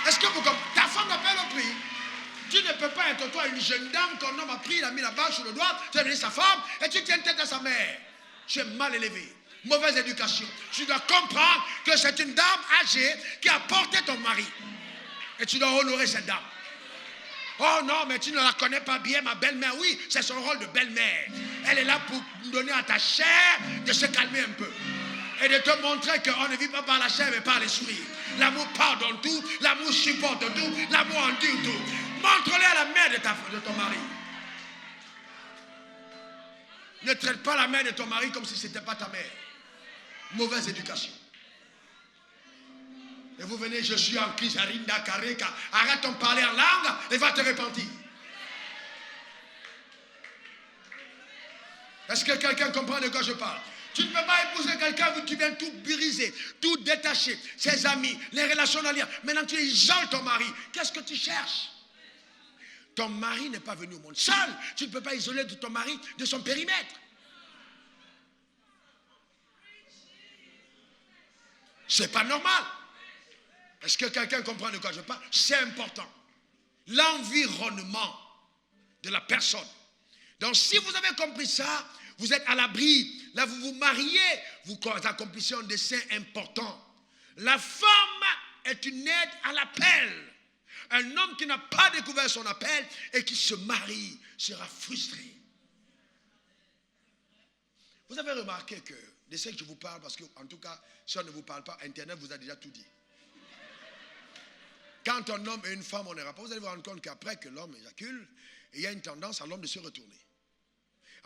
Est-ce que vous comprenez? Ta femme doit payer le prix. Tu ne peux pas être toi une jeune dame qu'un homme a pris, il a mis la balle sur le doigt, tu as donné sa femme, et tu tiens tête à sa mère. Tu es mal élevé. Mauvaise éducation. Tu dois comprendre que c'est une dame âgée qui a porté ton mari. Et tu dois honorer cette dame. Oh non, mais tu ne la connais pas bien, ma belle-mère. Oui, c'est son rôle de belle-mère. Elle est là pour donner à ta chair de se calmer un peu. Et de te montrer qu'on ne vit pas par la chair, mais par l'esprit. L'amour pardonne tout, l'amour supporte tout, l'amour endure tout. Montre-le à la mère de ton mari. Ne traite pas la mère de ton mari comme si ce n'était pas ta mère. Mauvaise éducation. Et vous venez, je suis en Christ, Arinda Kareka. Arrête de parler en langue et va te repentir. Est-ce que quelqu'un comprend de quoi je parle? Tu ne peux pas épouser quelqu'un où tu viens tout briser, tout détacher, ses amis, les relations d'alliance. Maintenant tu isoles ton mari. Qu'est-ce que tu cherches? Ton mari n'est pas venu au monde seul. Tu ne peux pas isoler ton mari de son périmètre. C'est pas normal. Est-ce que quelqu'un comprend de quoi je parle? C'est important. L'environnement de la personne. Donc si vous avez compris ça, vous êtes à l'abri. Là, vous vous mariez, vous accomplissez un dessein important. La femme est une aide à l'appel. Un homme qui n'a pas découvert son appel et qui se marie sera frustré. Vous avez remarqué que, de ce que je vous parle, parce qu'en tout cas, si on ne vous parle pas, Internet vous a déjà tout dit. Quand un homme et une femme ont un rapport, vous allez vous rendre compte qu'après que l'homme éjacule, il y a une tendance à l'homme de se retourner.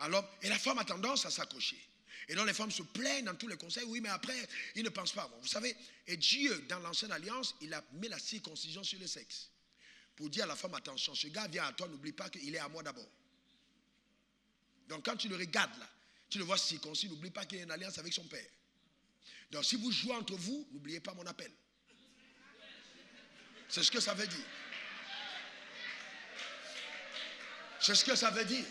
Alors, et la femme a tendance à s'accrocher. Et donc les femmes se plaignent dans tous les conseils, oui, mais après, ils ne pensent pas. Bon, vous savez, et Dieu, dans l'ancienne alliance, il a mis la circoncision sur le sexe. Pour dire à la femme, attention, ce gars vient à toi, n'oublie pas qu'il est à moi d'abord. Donc quand tu le regardes là, tu le vois circoncis, n'oublie pas qu'il y a une alliance avec son père. Donc si vous jouez entre vous, n'oubliez pas mon appel. C'est ce que ça veut dire. C'est ce que ça veut dire.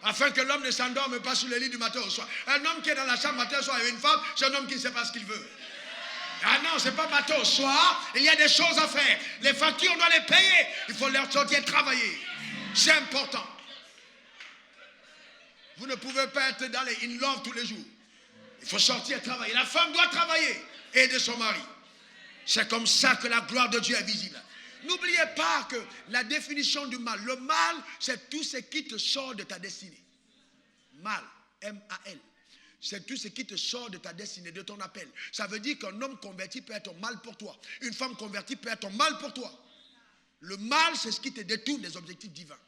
Afin que l'homme ne s'endorme pas sur le lit du matin au soir. Un homme qui est dans la chambre matin au soir avec une femme, c'est un homme qui ne sait pas ce qu'il veut. Ah non, c'est pas matin au soir, il y a des choses à faire. Les factures, on doit les payer. Il faut leur sortir travailler. C'est important. Vous ne pouvez pas être dans les in-love tous les jours. Il faut sortir travailler. La femme doit travailler, aider son mari. C'est comme ça que la gloire de Dieu est visible. N'oubliez pas que la définition du mal, le mal, c'est tout ce qui te sort de ta destinée. Mal, M-A-L. C'est tout ce qui te sort de ta destinée, de ton appel. Ça veut dire qu'un homme converti peut être un mal pour toi. Une femme convertie peut être un mal pour toi. Le mal, c'est ce qui te détourne des objectifs divins.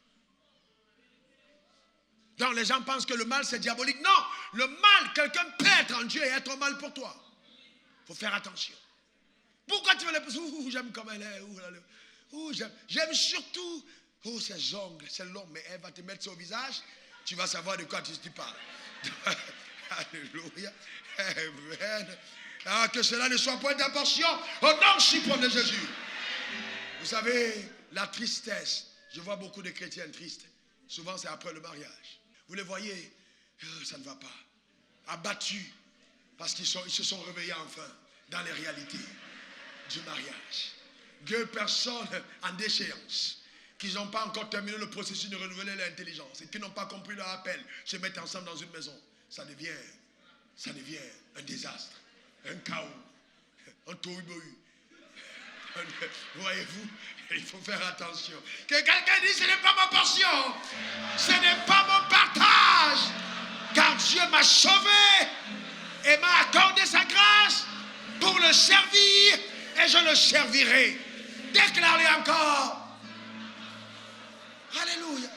Donc les gens pensent que le mal, c'est diabolique. Non, le mal, quelqu'un peut être en Dieu et être un mal pour toi. Il faut faire attention. Pourquoi tu veux l'épouser? J'aime comme elle est. J'aime surtout. Oh, ses ongles, c'est long, mais elle va te mettre sur le visage. Tu vas savoir de quoi tu parles. Alléluia. Amen. Ah, que cela ne soit point ta portion. Au nom suprême de Jésus. Vous savez, la tristesse. Je vois beaucoup de chrétiens tristes. Souvent, c'est après le mariage. Vous les voyez, ça ne va pas. Abattus. Parce qu'ils se sont réveillés enfin dans les réalités du mariage. 2 personnes en déchéance, qui n'ont pas encore terminé le processus de renouveler leur intelligence et qui n'ont pas compris leur appel, se mettent ensemble dans une maison. Ça devient un désastre, un chaos, un tohu-bohu. Voyez-vous, il faut faire attention. Que quelqu'un dise, ce n'est pas ma portion, ce n'est pas mon partage, car Dieu m'a sauvé et m'a accordé sa grâce pour le servir et je le servirai. Déclarez encore. Alléluia.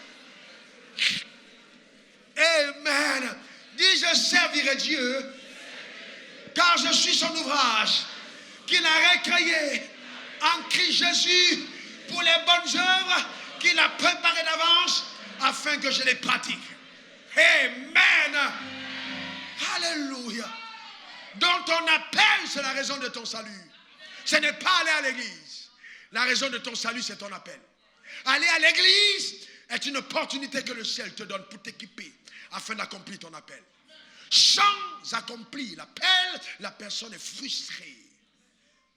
Amen. Dis, je servirai Dieu, car je suis son ouvrage, qu'il a recréé en Christ Jésus pour les bonnes œuvres qu'il a préparées d'avance afin que je les pratique. Amen. Alléluia. Donc ton appel, c'est la raison de ton salut. Ce n'est pas aller à l'église. La raison de ton salut, c'est ton appel. Aller à l'église est une opportunité que le ciel te donne pour t'équiper afin d'accomplir ton appel. Sans accomplir l'appel, la personne est frustrée.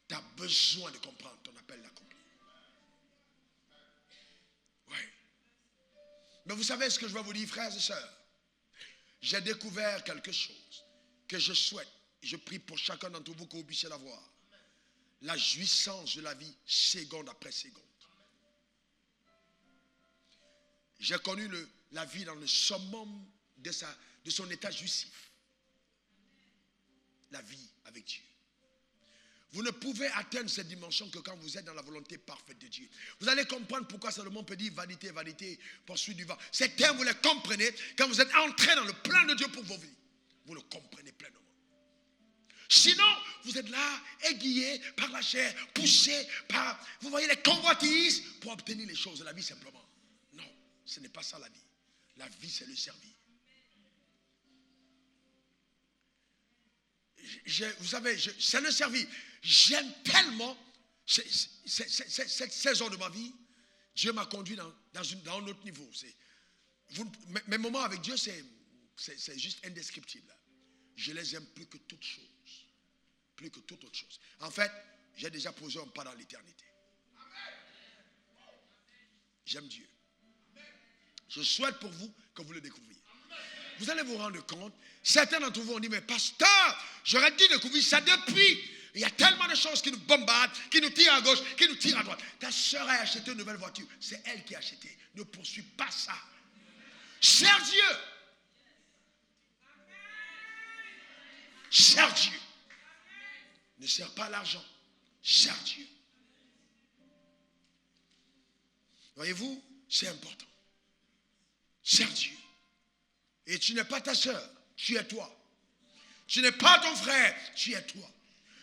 Tu as besoin de comprendre ton appel d'accomplir. Oui. Mais vous savez ce que je vais vous dire, frères et sœurs? J'ai découvert quelque chose que je souhaite. Je prie pour chacun d'entre vous que vous puissiez l'avoir. La jouissance de la vie, seconde après seconde. J'ai connu la vie dans le summum de son état jouissif. La vie avec Dieu. Vous ne pouvez atteindre cette dimension que quand vous êtes dans la volonté parfaite de Dieu. Vous allez comprendre pourquoi Salomon peut dire vanité, vanité, poursuite du vent. Ces termes, vous les comprenez quand vous êtes entré dans le plan de Dieu pour vos vies. Vous le comprenez pleinement. Sinon, vous êtes là, aiguillé par la chair, poussé par, vous voyez, les convoitises pour obtenir les choses de la vie simplement. Non, ce n'est pas ça la vie. La vie, c'est le servir. Vous savez, c'est le servir. J'aime tellement cette saison de ma vie. Dieu m'a conduit dans un autre niveau. Mes moments avec Dieu, c'est juste indescriptible. Je les aime plus que toute chose. Plus que toute autre chose. En fait, j'ai déjà posé un pas dans l'éternité. J'aime Dieu. Je souhaite pour vous que vous le découvriez. Vous allez vous rendre compte, certains d'entre vous ont dit, mais pasteur, j'aurais dû découvrir ça depuis. Il y a tellement de choses qui nous bombardent, qui nous tirent à gauche, qui nous tirent à droite. Ta soeur a acheté une nouvelle voiture. C'est elle qui a acheté. Ne poursuis pas ça. Sers Dieu. Sers Dieu. Ne sers pas l'argent. Sers Dieu. Voyez-vous, c'est important. Sers Dieu. Et tu n'es pas ta soeur, tu es toi. Tu n'es pas ton frère, tu es toi.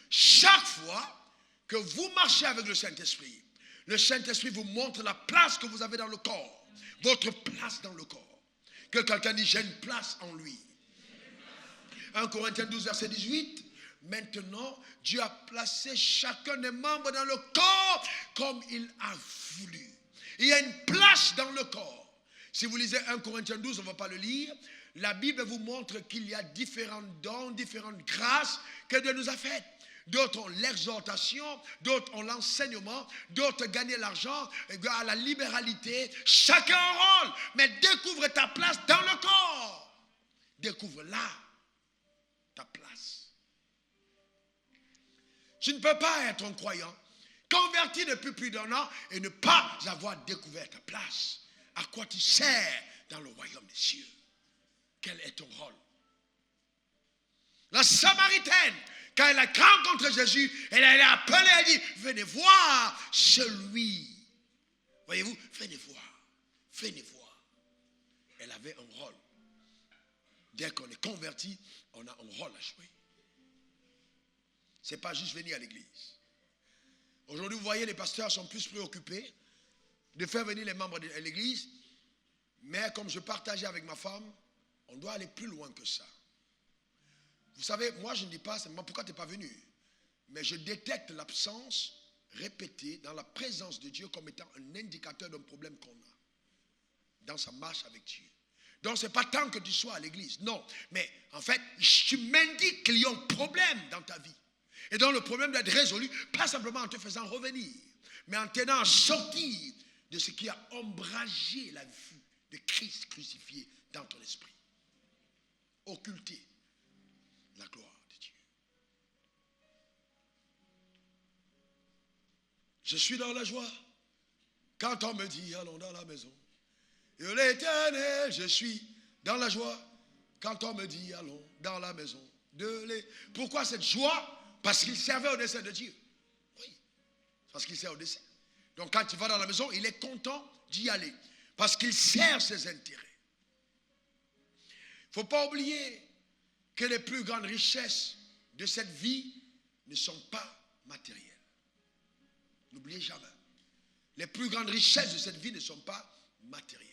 Chaque fois que vous marchez avec le Saint-Esprit vous montre la place que vous avez dans le corps. Votre place dans le corps. Que quelqu'un dit, j'ai une place en lui. 1 Corinthiens 12, verset 18. Maintenant, Dieu a placé chacun des membres dans le corps comme il a voulu. Il y a une place dans le corps. Si vous lisez 1 Corinthiens 12, on ne va pas le lire. La Bible vous montre qu'il y a différents dons, différentes grâces que Dieu nous a faites. D'autres ont l'exhortation, d'autres ont l'enseignement, d'autres gagnent l'argent, à la libéralité. Chacun a un rôle, mais découvre ta place dans le corps. Découvre là ta place. Tu ne peux pas être un croyant, converti depuis plus d'1 an et ne pas avoir découvert ta place. À quoi tu sers dans le royaume des cieux? Quel est ton rôle? La Samaritaine, quand elle a rencontré Jésus, elle a appelé, elle a dit, venez voir celui. Voyez-vous, venez voir, venez voir. Elle avait un rôle. Dès qu'on est converti, on a un rôle à jouer. Ce n'est pas juste venir à l'église. Aujourd'hui, vous voyez, les pasteurs sont plus préoccupés de faire venir les membres de l'église. Mais comme je partageais avec ma femme, on doit aller plus loin que ça. Vous savez, moi je ne dis pas seulement pourquoi tu n'es pas venu. Mais je détecte l'absence répétée dans la présence de Dieu comme étant un indicateur d'un problème qu'on a dans sa marche avec Dieu. Donc ce n'est pas tant que tu sois à l'église, non. Mais en fait, tu m'indiques qu'il y a un problème dans ta vie. Et donc le problème doit être résolu, pas simplement en te faisant revenir, mais en t'aidant à sortir de ce qui a ombragé la vue de Christ crucifié dans ton esprit. Occulter la gloire de Dieu. Je suis dans la joie quand on me dit allons dans la maison. Et l'Éternel, je suis dans la joie quand on me dit allons dans la maison de l'Éternel. Pourquoi cette joie? Parce qu'il servait au dessein de Dieu. Oui, parce qu'il sert au dessein. Donc quand il va dans la maison, il est content d'y aller. Parce qu'il sert ses intérêts. Il ne faut pas oublier que les plus grandes richesses de cette vie ne sont pas matérielles. N'oubliez jamais. Les plus grandes richesses de cette vie ne sont pas matérielles.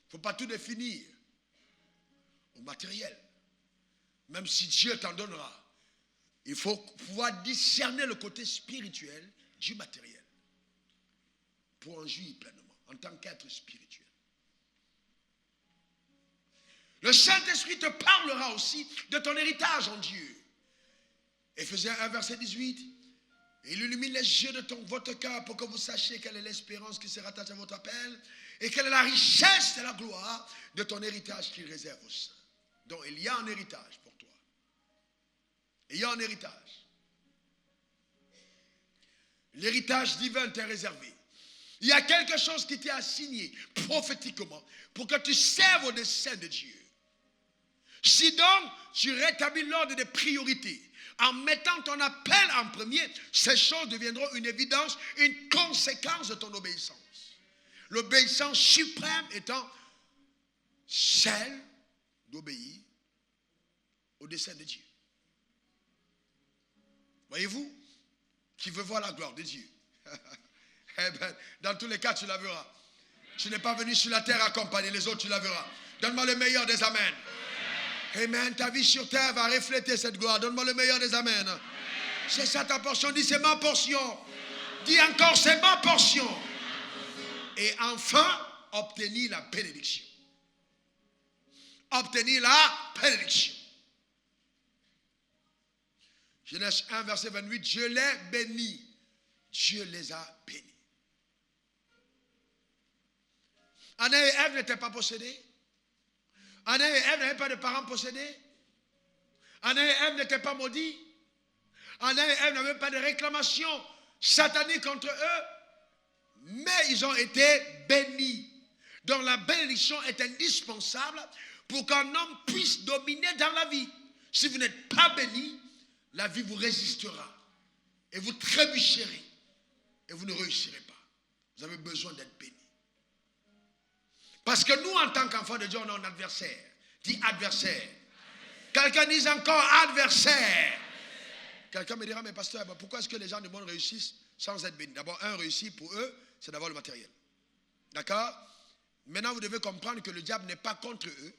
Il ne faut pas tout définir au matériel. Même si Dieu t'en donnera, il faut pouvoir discerner le côté spirituel du matériel pour en jouir pleinement en tant qu'être spirituel. Le Saint-Esprit te parlera aussi de ton héritage en Dieu. Éphésiens 1, verset 18. Il illumine les yeux de votre cœur pour que vous sachiez quelle est l'espérance qui se rattache à votre appel et quelle est la richesse de la gloire de ton héritage qu'il réserve aux saints. Donc il y a un héritage pour toi. Il y a un héritage. L'héritage divin t'est réservé. Il y a quelque chose qui t'est assigné prophétiquement pour que tu serves au dessein de Dieu. Si donc tu rétablis l'ordre des priorités en mettant ton appel en premier, ces choses deviendront une évidence, une conséquence de ton obéissance. L'obéissance suprême étant celle d'obéir au dessein de Dieu. Voyez-vous, qui veut voir la gloire de Dieu? Eh bien, dans tous les cas, tu la verras. Tu n'es pas venu sur la terre accompagner les autres, tu la verras. Donne-moi le meilleur des amens. Amen. Ta vie sur terre va refléter cette gloire. Donne-moi le meilleur des amens. C'est ça ta portion. Dis, c'est ma portion. Dis encore, c'est ma portion. Et enfin, obtenir la bénédiction. obtenir la bénédiction. Genèse 1, verset 28, je les bénis. Dieu les a bénis. Adam et Ève n'étaient pas possédés. Adam et Ève n'avaient pas de parents possédés. Adam et Ève n'étaient pas maudits. Adam et Ève n'avaient pas de réclamation satanique contre eux. Mais ils ont été bénis. Donc la bénédiction est indispensable pour qu'un homme puisse dominer dans la vie. Si vous n'êtes pas béni, la vie vous résistera. Et vous trébucherez. Et vous ne réussirez pas. Vous avez besoin d'être béni. Parce que nous, en tant qu'enfants de Dieu, on a un adversaire. Dis adversaire. Quelqu'un dit encore adversaire. Quelqu'un me dira, mais pasteur, pourquoi est-ce que les gens du monde réussissent sans être bénis? D'abord, un réussit pour eux, c'est d'avoir le matériel. D'accord? Maintenant, vous devez comprendre que le diable n'est pas contre eux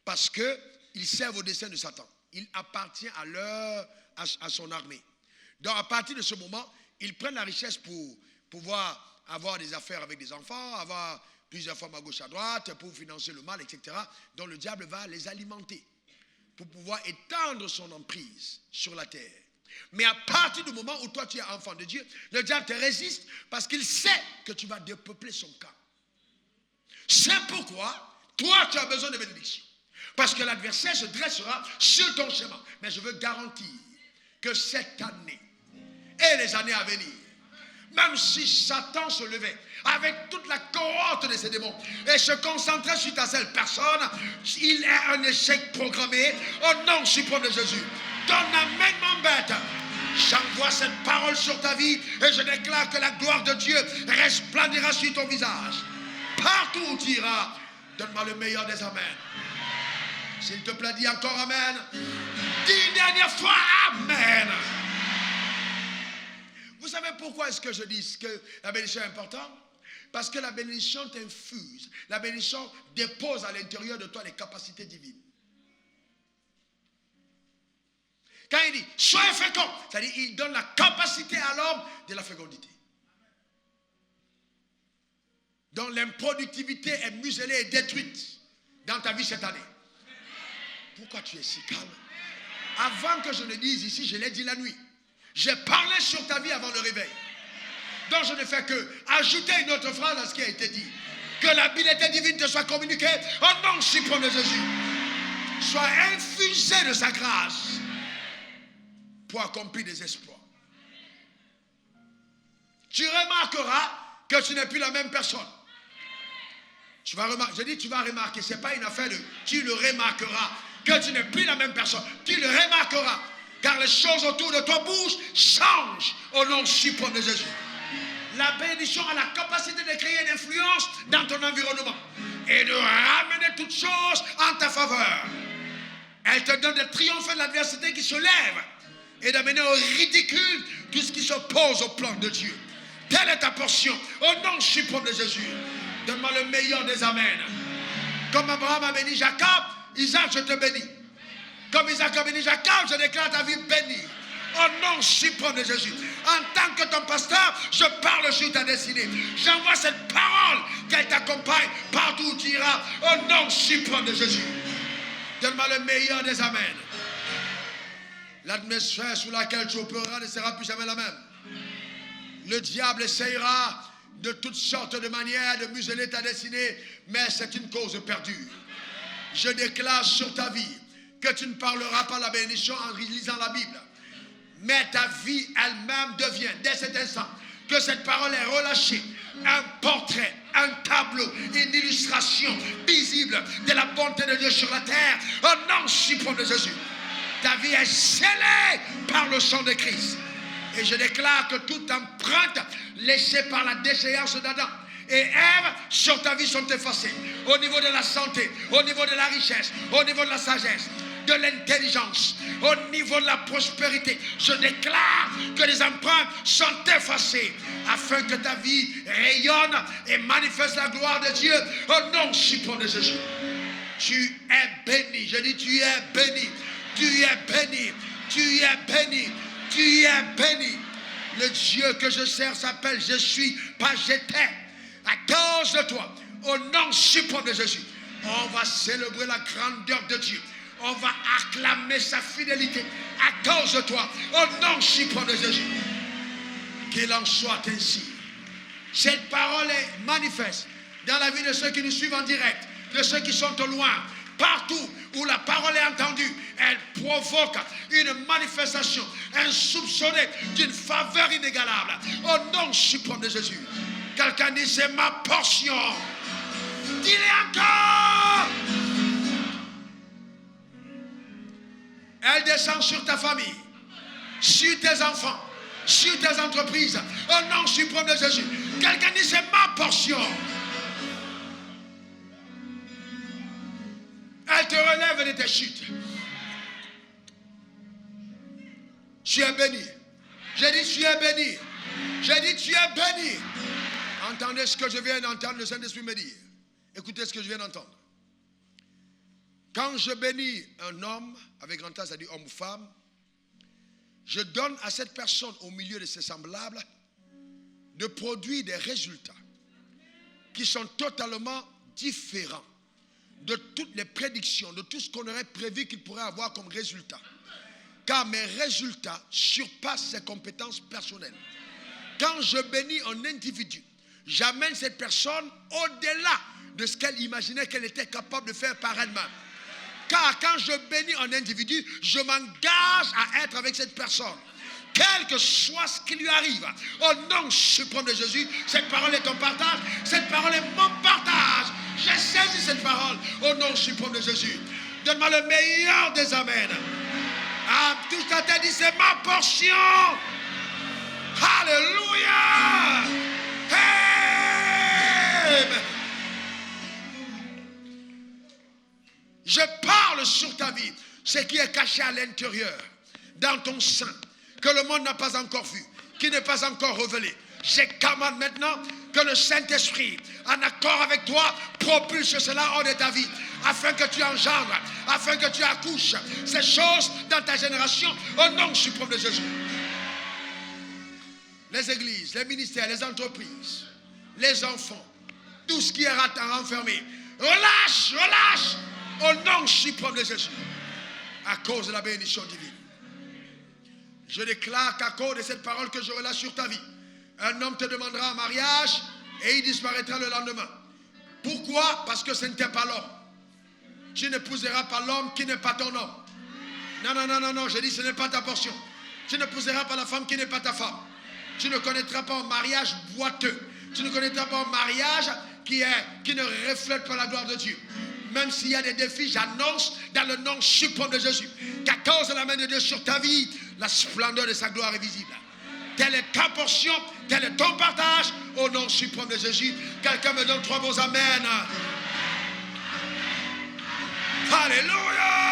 parce qu'il servent au dessein de Satan. Il appartient à son armée. Donc, à partir de ce moment, ils prennent la richesse pour pouvoir avoir des affaires avec des enfants, avoir plusieurs femmes à gauche à droite, pour financer le mal, etc. Donc, le diable va les alimenter pour pouvoir étendre son emprise sur la terre. Mais à partir du moment où toi, tu es enfant de Dieu, le diable te résiste parce qu'il sait que tu vas dépeupler son camp. C'est pourquoi, toi, tu as besoin de bénédiction. Parce que l'adversaire se dressera sur ton chemin. Mais je veux garantir que cette année et les années à venir, même si Satan se levait avec toute la cohorte de ses démons et se concentrait sur ta seule personne, il est un échec programmé au nom suprême de Jésus. Ton amènement bête. J'envoie cette parole sur ta vie et je déclare que la gloire de Dieu resplendira sur ton visage. Partout où tu iras, donne-moi le meilleur des amens. S'il te plaît, dis encore amen. Dis une dernière fois amen. Vous savez pourquoi est-ce que je dis que la bénédiction est importante? Parce que la bénédiction t'infuse. La bénédiction dépose à l'intérieur de toi les capacités divines. Quand il dit, soyez fécond, c'est-à-dire il donne la capacité à l'homme de la fécondité. Donc l'improductivité est muselée et détruite dans ta vie cette année. Pourquoi tu es si calme? Avant que je ne dise ici, je l'ai dit la nuit. J'ai parlé sur ta vie avant le réveil. Donc je ne fais que ajouter une autre phrase à ce qui a été dit. Que l'habileté divine te soit communiquée au nom suprême de Jésus. Sois infusé de sa grâce pour accomplir des exploits. Tu remarqueras que tu n'es plus la même personne. Tu vas remarquer, je dis tu vas remarquer, ce n'est pas une affaire de tu le remarqueras, que tu n'es plus la même personne. Tu le remarqueras, car les choses autour de toi bougent, changent au nom suprême de Jésus. La bénédiction a la capacité de créer une influence dans ton environnement et de ramener toutes choses en ta faveur. Elle te donne de triompher de l'adversité qui se lève et d'amener au ridicule tout ce qui s'oppose au plan de Dieu. Telle est ta portion au nom suprême de Jésus. Donne-moi le meilleur des amens. Comme Abraham a béni Jacob, Isaac, je te bénis. Comme Isaac a béni Jacob, je déclare ta vie bénie. Au nom suprême de Jésus. En tant que ton pasteur, je parle sur ta destinée. J'envoie cette parole qu'elle t'accompagne partout où tu iras. Au nom suprême de Jésus. Donne-moi le meilleur des amens. L'atmosphère sous laquelle tu opéreras ne sera plus jamais la même. Le diable essayera de toutes sortes de manières de museler ta destinée, mais c'est une cause perdue. Je déclare sur ta vie que tu ne parleras pas la bénédiction en lisant la Bible, mais ta vie elle-même devient, dès cet instant, que cette parole est relâchée, un portrait, un tableau, une illustration visible de la bonté de Dieu sur la terre, au nom suprême de Jésus. Ta vie est scellée par le sang de Christ. Et je déclare que toute empreinte laissée par la déchéance d'Adam et Ève sur ta vie sont effacées. Au niveau de la santé, au niveau de la richesse, au niveau de la sagesse, de l'intelligence, au niveau de la prospérité. Je déclare que les empreintes sont effacées afin que ta vie rayonne et manifeste la gloire de Dieu au nom suprême de Jésus. Tu es béni. Je dis tu es béni. Tu es béni. Tu es béni. Tu es béni. Le Dieu que je sers s'appelle je suis, pas j'étais. À cause de toi, au nom suprême de Jésus, On va célébrer la grandeur de Dieu. On va acclamer sa fidélité à cause de toi. Au nom suprême de Jésus. Qu'il en soit ainsi. Cette parole est manifeste dans la vie de ceux qui nous suivent en direct, de ceux qui sont au loin. Partout où la parole est entendue, elle provoque une manifestation insoupçonnée d'une faveur inégalable. Au nom suprême de Jésus. Quelqu'un dit, c'est ma portion. Dis-le encore. Elle descend sur ta famille, sur tes enfants, sur tes entreprises. Au nom suprême de Jésus. Quelqu'un dit, c'est ma portion. Elle te relève de tes chutes. Tu es béni. J'ai dit, tu es béni. J'ai dit, tu es béni. Entendez ce que je viens d'entendre, le Saint-Esprit me dire. Écoutez ce que je viens d'entendre. Quand je bénis un homme, avec grand A, c'est-à-dire homme ou femme, je donne à cette personne, au milieu de ses semblables, de produire des résultats qui sont totalement différents de toutes les prédictions, de tout ce qu'on aurait prévu qu'il pourrait avoir comme résultat. Car mes résultats surpassent ses compétences personnelles. Quand je bénis un individu, j'amène cette personne au-delà de ce qu'elle imaginait qu'elle était capable de faire par elle-même. Car quand je bénis un individu, je m'engage à être avec cette personne. Quel que soit ce qui lui arrive, au nom suprême de Jésus, cette parole est ton partage, cette parole est mon partage. J'ai saisi cette parole au nom suprême de Jésus. Donne-moi le meilleur des amens. Ah, tout ça t'a dit, c'est ma portion. Alléluia. Amen. Je parle sur ta vie, ce qui est caché à l'intérieur, dans ton sein, que le monde n'a pas encore vu, qui n'est pas encore révélé. Je commande maintenant que le Saint-Esprit, en accord avec toi, propulse cela hors de ta vie, afin que tu engendres, afin que tu accouches ces choses dans ta génération, au nom suprême de Jésus. Les églises, les ministères, les entreprises, les enfants, tout ce qui est renfermé, relâche, relâche, au nom suprême de Jésus, à cause de la bénédiction divine. Je déclare qu'à cause de cette parole que je relâche sur ta vie, un homme te demandera en mariage et il disparaîtra le lendemain. Pourquoi? Parce que ce n'était pas l'homme. Tu n'épouseras pas l'homme qui n'est pas ton homme. Non, non, non, non, non, je dis ce n'est pas ta portion. Tu n'épouseras pas la femme qui n'est pas ta femme. Tu ne connaîtras pas un mariage boiteux. Tu ne connaîtras pas un mariage qui ne reflète pas la gloire de Dieu. Même s'il y a des défis, j'annonce dans le nom suprême de Jésus qu'à cause de la main de Dieu sur ta vie, la splendeur de sa gloire est visible. Telle est ta portion, tel est ton partage, au nom suprême de Jésus. Quelqu'un me donne 3 mots amen. Alléluia.